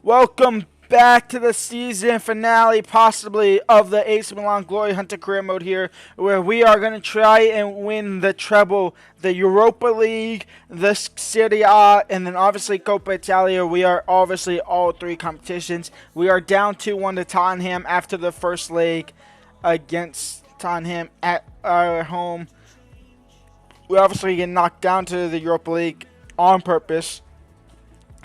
Welcome back to the season finale, possibly, of the AC Milan Gloryhunter career mode here, where we are going to try and win the treble, the Europa League, the Serie A, and then obviously Copa Italia. We are obviously all three competitions. We are down 2-1 to Tottenham after the first leg against Tottenham at our home. We obviously get knocked down to the Europa League on purpose,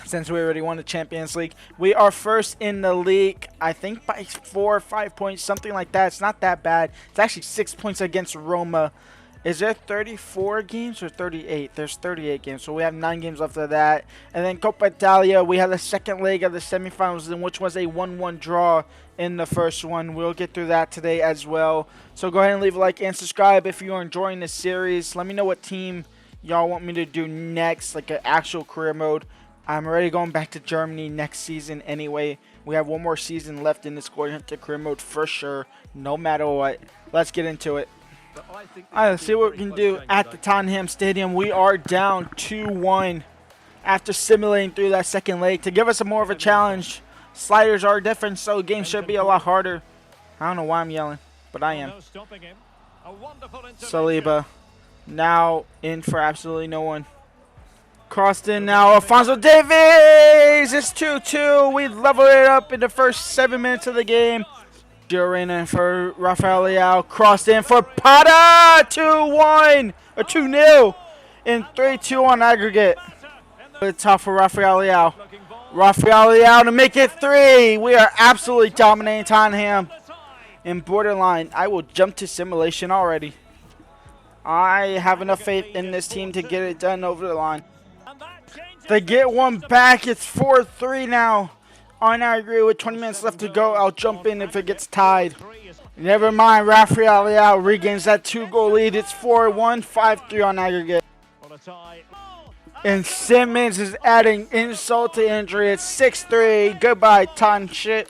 since we already won the Champions League. We are first in the league, I think by 4 or 5 points, something like that. It's not that bad. It's actually 6 points against Roma. Is there 34 games or 38? There's 38 games, so we have 9 games left of that. And then Copa Italia, we have the second leg of the semifinals, in which was a 1-1 draw in the first one. We'll get through that today as well. So go ahead and leave a like and subscribe if you are enjoying this series. Let me know what team y'all want me to do next, like an actual career mode. I'm already going back to Germany next season anyway. We have one more season left in this Gloryhunter career mode for sure, no matter what. Let's get into it. Alright, let's see what we can do at the Tottenham Stadium. We are down 2-1 after simulating through that second leg to give us more of a challenge. Sliders are different, so the game should be a lot harder. I don't know why I'm yelling, but I am. Saliba now in for absolutely no one. Crossed in now, Alphonso Davies! It's 2-2. We level it up in the first 7 minutes of the game. Jorena for Rafael Leao. Crossed in for Pata! 2-1! Or 2-0. And 3-2 on aggregate. It's tough for Rafael Leao. Rafael Leao to make it 3. We are absolutely dominating Tottenham. In borderline, I will jump to simulation already. I have enough faith in this team to get it done over the line. They get one back. It's 4-3 now. On aggregate with 20 minutes left to go. I'll jump in if it gets tied. Never mind. Rafael Leao regains that 2-goal lead. It's 4-1, 5-3 on aggregate. And Simmons is adding insult to injury. It's 6-3. Goodbye, Ton shit.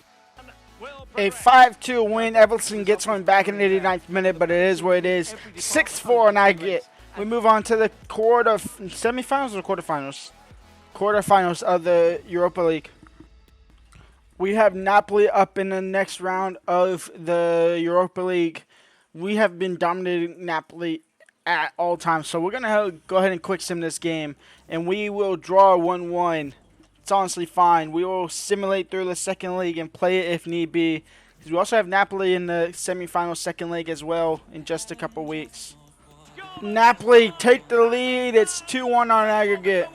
A 5-2 win. Everton gets one back in the 89th minute, but it is what it is. 6-4 on aggregate. We move on to the semifinals or quarterfinals? Quarterfinals of the Europa League. We have Napoli up in the next round of the Europa League. We have been dominating Napoli at all times, so we're going to go ahead and quick sim this game, and we will draw 1-1. It's honestly fine. We will simulate through the second leg and play it if need be. We also have Napoli in the semifinal second leg as well in just a couple weeks. Napoli take the lead. It's 2-1 on aggregate.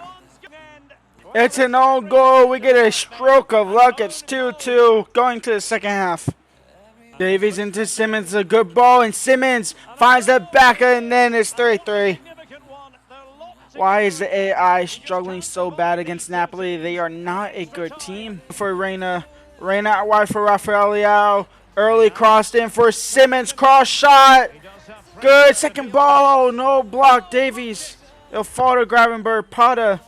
It's an own goal. We get a stroke of luck. It's 2-2 going to the second half. Davies into Simmons. A good ball, and Simmons finds the back, and then it's 3-3. Why is the AI struggling so bad against Napoli? They are not a good team. For Reina. Reina out wide for Rafael Leao. Early crossed in for Simmons. Cross shot. Good second ball. No block. Davies. It'll fall to Gravenberg. Pata.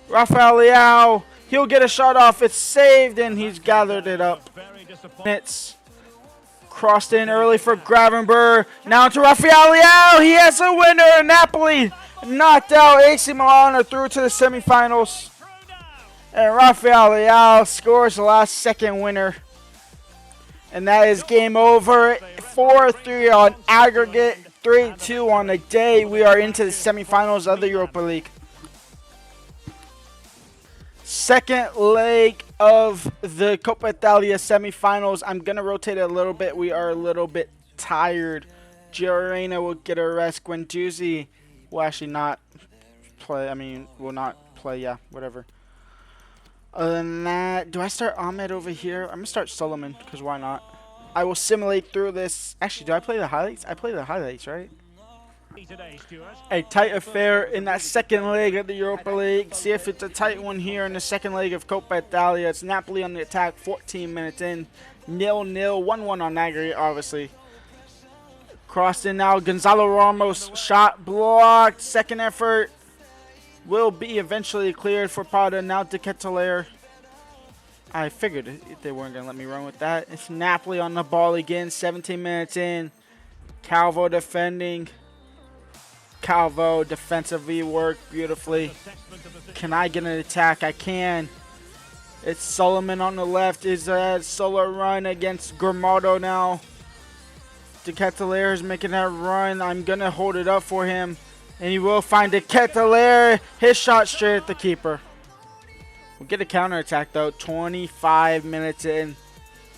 Rafael Leao. He'll get a shot off. It's saved, and he's gathered it up. It's crossed in early for Gravenberg. Now to Rafael Leao. He has a winner. Napoli knocked out. AC Milan are through to the semifinals. And Rafael Leao scores the last second winner. And that is game over. 4-3 on aggregate. 3-2 on the day. We are into the semifinals of the Europa League. Second leg of the Copa Italia semifinals. I'm going to rotate it a little bit. We are a little bit tired. Jorena will get a rest. Guendouzi will actually not play. I mean, will not play. Yeah, whatever. Other than that, do I start Ahmed over here? I'm going to start Solomon, because why not? I will simulate through this. Actually, do I play the highlights? I play the highlights, right? A tight affair in that second leg of the Europa League. See if it's a tight one here in the second leg of Copa Italia. It's Napoli on the attack, 14 minutes in. 0-0, 1-1 on aggregate, obviously. Crossed in now. Gonzalo Ramos shot blocked. Second effort will be eventually cleared for Pata. Now to Ketelaere. I figured they weren't going to let me run with that. It's Napoli on the ball again. 17 minutes in. Calvo defending. Calvo defensively worked beautifully. Can I get an attack? I can. It's Solomon on the left. Is a solo run against Grimaldo now. De Ketelaere is making that run. I'm going to hold it up for him. And he will find De Ketelaere. His shot straight at the keeper. We'll get a counterattack though. 25 minutes in.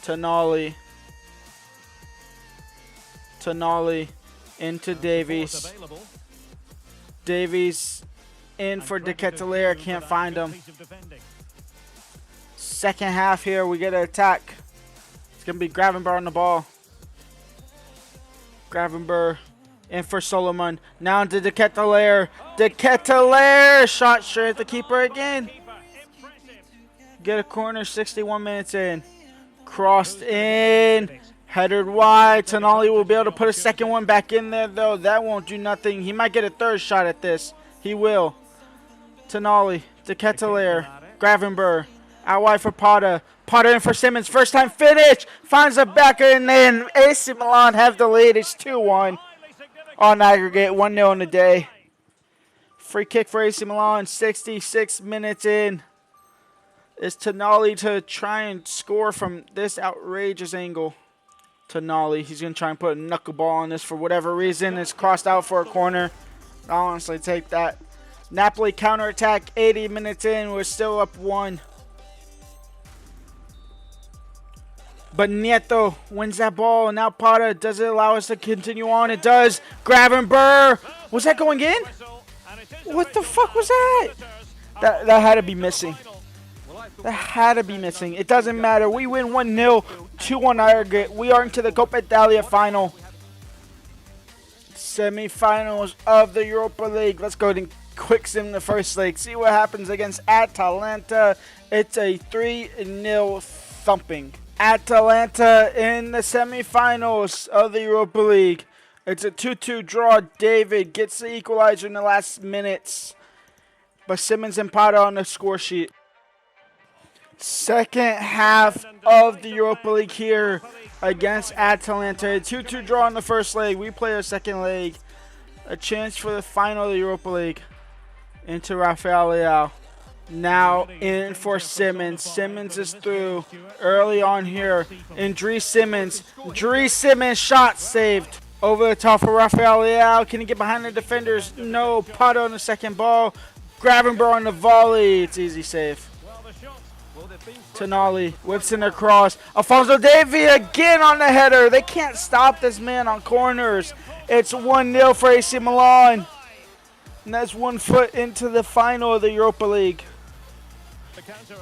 Tonali. Tonali into Davies. Davies in for De Ketelaere. Can't find him. Second half here. We get an attack. It's going to be Gravenberg on the ball. Gravenberg in for Solomon. Now into De Ketelaere. De Ketelaere. Shot straight at the keeper again. Get a corner. 61 minutes in. Crossed in. Headed wide. Tonali will be able to put a second one back in there, though. That won't do nothing. He might get a third shot at this. He will. Tonali. De Ketelaere. Gravenberg. Out wide for Potter. Potter in for Simmons. First time finish. Finds a backer, and then AC Milan have the lead. It's 2-1 on aggregate. 1-0 in the day. Free kick for AC Milan. 66 minutes in. It's Tonali to try and score from this outrageous angle. Tonali. He's going to try and put a knuckleball on this for whatever reason. It's crossed out for a corner. I'll honestly take that. Napoli counterattack. 80 minutes in. We're still up 1. But Nieto wins that ball. Now Potter, does it allow us to continue on? It does. Gravenberg. Was that going in? What the fuck was that? That had to be missing. That had to be missing. It doesn't matter. We win 1-0. 2-1 aggregate. We are into the Copa Italia final. Semi-finals of the Europa League. Let's go and quick sim the first leg. See what happens against Atalanta. It's a 3-0 thumping. Atalanta in the semifinals of the Europa League. It's a 2-2 draw. David gets the equalizer in the last minutes. But Simmons and Potter on the score sheet. Second half of the Europa League here against Atalanta. 2-2 draw in the first leg. We play our second leg. A chance for the final of the Europa League. Into Rafael Leao. Now in for Simmons. Simmons is through early on here. And Dries Simmons. Dries Simmons shot saved. Over the top for Rafael Leao. Can he get behind the defenders? No. Potter on the second ball. Gravenberg on the volley. It's easy save. Tonali whips in across. Alphonso Davies again on the header. They can't stop this man on corners. It's 1-0 for AC Milan. And that's 1 foot into the final of the Europa League.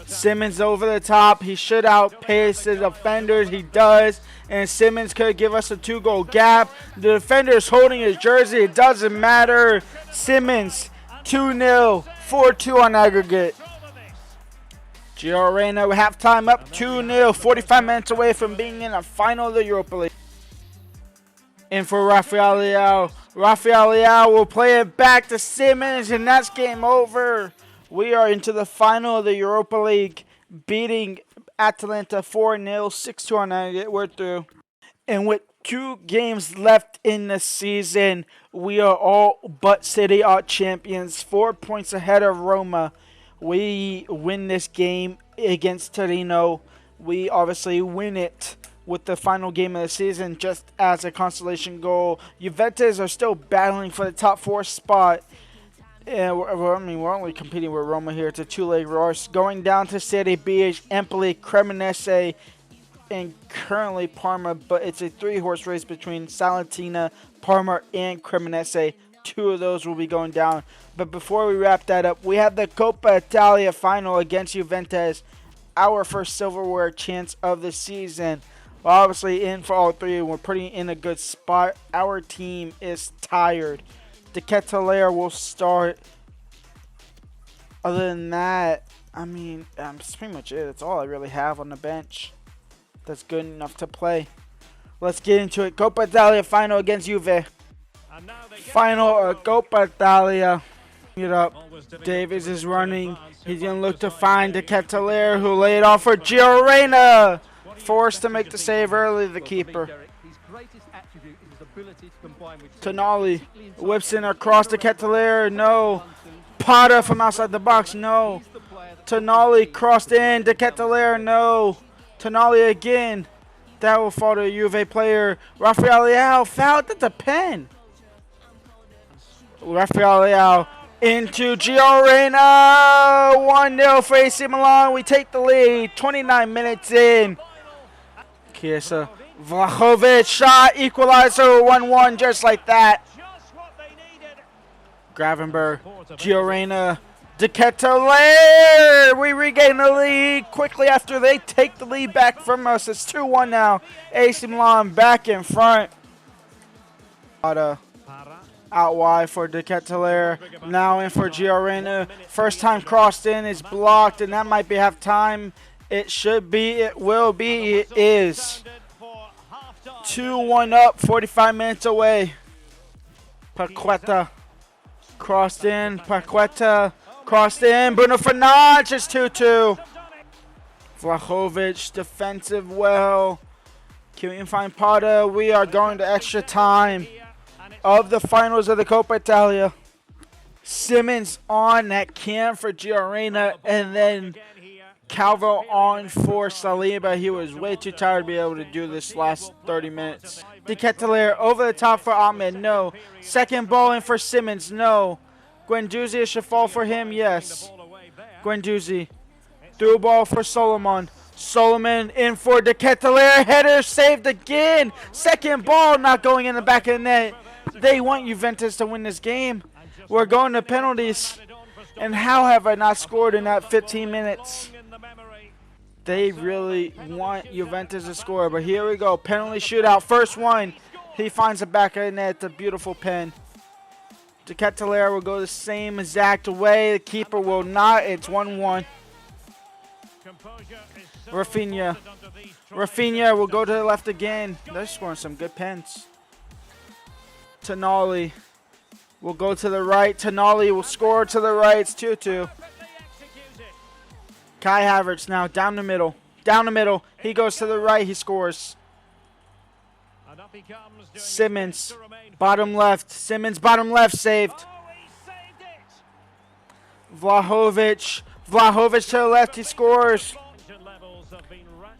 Simmons over the top. He should outpace the defenders. He does. And Simmons could give us a 2-goal gap. The defender is holding his jersey. It doesn't matter. Simmons 2-0. 4-2 on aggregate. Gio Reyna with halftime up 2-0. 45 minutes away from being in the final of the Europa League. In for Rafael Leao. Rafael Leao will play it back to Simmons, and that's game over. We are into the final of the Europa League, beating Atalanta 4-0, 6-2 on aggregate. We're through. And with 2 games left in the season, we are all but Serie A champions, 4 points ahead of Roma. We win this game against Torino. We obviously win it with the final game of the season just as a consolation goal. Juventus are still battling for the top 4 spot. And we're only competing with Roma here. It's a 2-leg race. Going down to Serie B is Empoli, Cremonese, and currently Parma. But it's a 3-horse race between Salentina, Parma, and Cremonese. 2 of those will be going down. But before we wrap that up, we have the Copa Italia final against Juventus. Our first silverware chance of the season. We're obviously in for all 3. We're pretty in a good spot. Our team is tired. De Ketelaere will start. Other than that, I mean, that's pretty much it. That's all I really have on the bench that's good enough to play. Let's get into it. Copa Italia final against Juve. Final Copa Italia. It up. Davies is running. He's going to look to find De Ketelaere, who laid off for Gio Reyna. Forced to make the save early, the keeper. Tonali whips in across De Ketelaere. No. Potter from outside the box. No. Tonali crossed in. De Ketelaere, no. Tonali again. That will fall to a Juve player. Rafael Leao fouled at the pen. Rafael Leao into Gio Reyna. 1-0 for AC Milan. We take the lead. 29 minutes in. Chiesa. Vlahovic shot. Equalizer. 1-1 just like that. Gravenberg. Gio Reyna. De Ketelaere. We regain the lead quickly after they take the lead back from us. It's 2-1 now. AC Milan back in front. Out wide for De Ketelaere. Now in for Gio Reyna. First time crossed in is blocked, and that might be half time. It should be. It will be. It is. 2-1 up. 45 minutes away. Paqueta. Crossed in. Paqueta. Crossed in. Bruno Fernandes is 2-2. Vlahovic defensive well. Can we find Pata? We are going to extra time of the finals of the Copa Italia. Simmons on that cam for Gio Reyna, and then Calvo on for Saliba. He was way too tired to be able to do this last 30 minutes. De Ketelaere over the top for Ahmed, no. Second ball in for Simmons, no. Guendouzi should fall for him, yes. Guendouzi. Through ball for Solomon. Solomon in for De Ketelaere. Header saved again. Second ball not going in the back of the net. They want Juventus to win this game. We're going to penalties. And how have I not scored in that 15 minutes? They really want Juventus to score. But here we go. Penalty shootout. First one. He finds the back of the net. It's a beautiful pen. De Ketelaere will go the same exact way. The keeper will not. It's 1-1. Rafinha. Rafinha will go to the left again. They're scoring some good pens. Tonali will go to the right. Tonali will score to the right. It's 2-2. Kai Havertz now down the middle. Down the middle. He goes to the right. He scores. Simmons. Bottom left. Simmons bottom left saved. Vlahovic. Vlahovic to the left. He scores.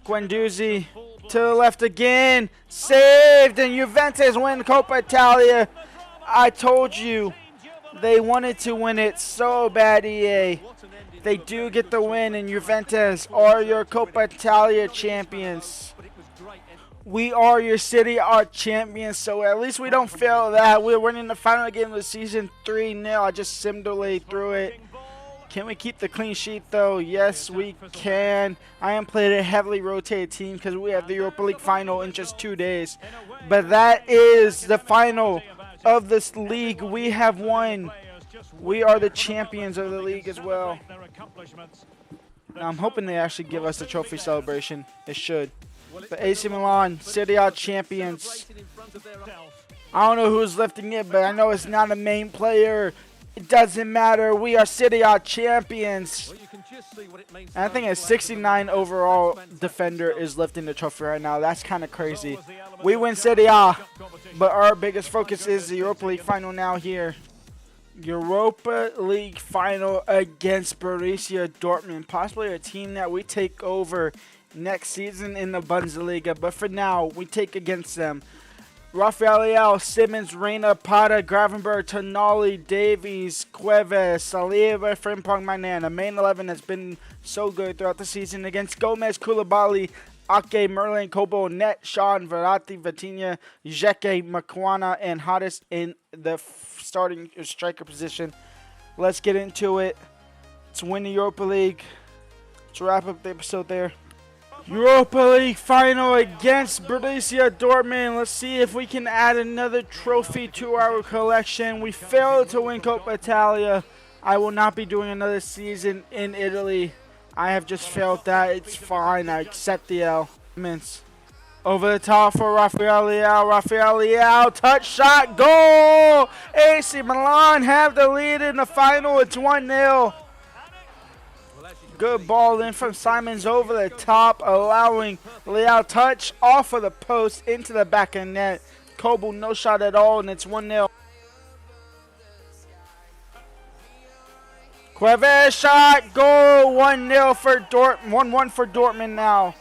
Guendouzi to the left again. Saved. And Juventus win Copa Italia. I told you they wanted to win it so bad, EA. They do get the win, and Juventus are your Copa Italia champions. We are your Serie A champions, so at least we don't fail that. We're winning the final game of the season 3-0. I just simulated through it. Can we keep the clean sheet, though? Yes, we can. I am playing a heavily rotated team because we have the Europa League final in just 2 days. But that is the final of this league. We have won. We are the champions of the league as well. Now, I'm hoping they actually give us the trophy celebration. It should. But AC Milan, Serie A champions. I don't know who's lifting it, but I know it's not a main player. It doesn't matter. We are Serie A champions. And I think a 69 overall defender is lifting the trophy right now. That's kind of crazy. We win Serie A, but our biggest focus is the Europa League final now here. Europa League final against Borussia Dortmund. Possibly a team that we take over next season in the Bundesliga. But for now, we take against them. Rafael Leao, Simmons, Reyna, Pata, Gravenberg, Tonali, Davies, Cuevas, Saliba, Frimpong, Manan. The main 11 has been so good throughout the season against Gomez, Koulibaly, Ake, Merlin, Kobo, Net, Sean, Verratti, Vitinha, Zeke, Makwana, and Hottest in the starting striker position. Let's get into it. Let's win the Europa League. Let's wrap up the episode there. Europa League final against Borussia Dortmund. Let's see if we can add another trophy to our collection. We failed to win Copa Italia. I will not be doing another season in Italy. I have just failed that. It's fine. I accept the L. Over the top for Rafael Leao. Rafael Leao, touch shot, goal! AC Milan have the lead in the final. It's 1-0. Good ball in from Simons over the top, allowing Leao touch off of the post into the back of the net. Kobo no shot at all, and it's 1-0. Cuevas shot, goal, 1-0 for Dortmund, 1-1 for Dortmund now.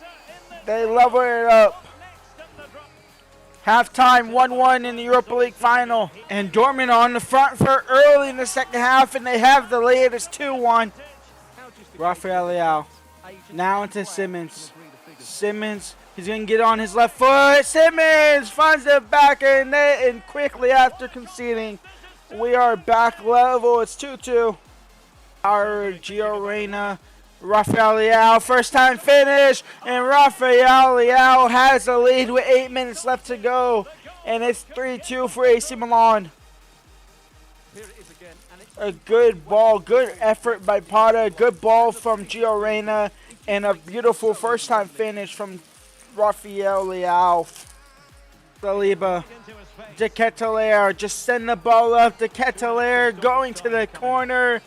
They level it up. Halftime, 1-1 in the Europa League final. And Dortmund are on the front for early in the second half, and they have the lead. It's 2-1. Rafael Leao. Now into Simmons. Simmons, he's going to get on his left foot. Simmons finds the back of the net, and quickly after conceding, we are back level. It's 2-2. Our Gio Reyna, Rafael Leao, first time finish, and Rafael Leao has the lead with 8 minutes left to go, and it's 3-2 for AC Milan. A good ball, good effort by Pata, good ball from Gio Reyna, and a beautiful first time finish from Rafael Leao. Saliba, De Ketelaere, just send the ball up. De Ketelaere going to the corner.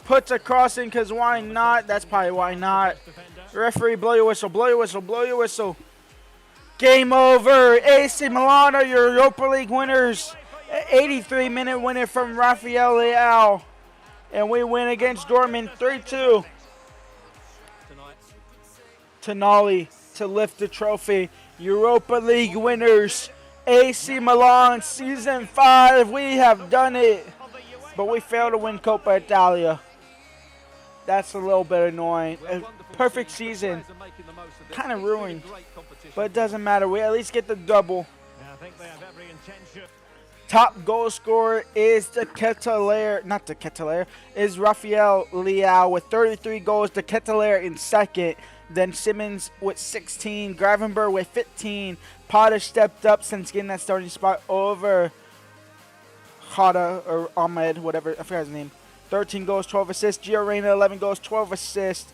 Puts a cross in because why not? That's probably why not. Referee, blow your whistle, blow your whistle, blow your whistle. Game over. AC Milan are your Europa League winners. 83-minute winner from Rafael Leao. And we win against Dortmund 3-2. Tonali to lift the trophy. Europa League winners. AC Milan Season 5. We have done it. But we failed to win Copa Italia. That's a little bit annoying. A perfect season. Kind of ruined. But it doesn't matter. We at least get the double. Top goal scorer is De Ketelaere. Not De Ketelaere. Is Rafael Leao with 33 goals. De Ketelaere in second. Then Simmons with 16. Gravenberg with 15. Potter stepped up since getting that starting spot over Hada or Ahmed, whatever. I forgot his name. 13 goals, 12 assists. Gio Reyna, 11 goals, 12 assists.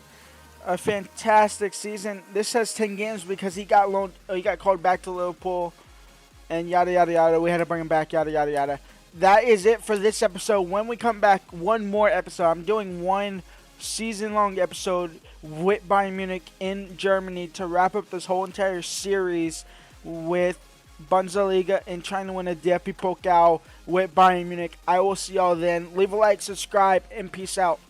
A fantastic season. This has 10 games because he got loaned. He got called back to Liverpool, and yada yada yada. We had to bring him back. Yada yada yada. That is it for this episode. When we come back, one more episode. I'm doing one season-long episode with Bayern Munich in Germany to wrap up this whole entire series with Bundesliga and trying to win a DFB Pokal with Bayern Munich. I will see y'all then. Leave a like, subscribe, and peace out.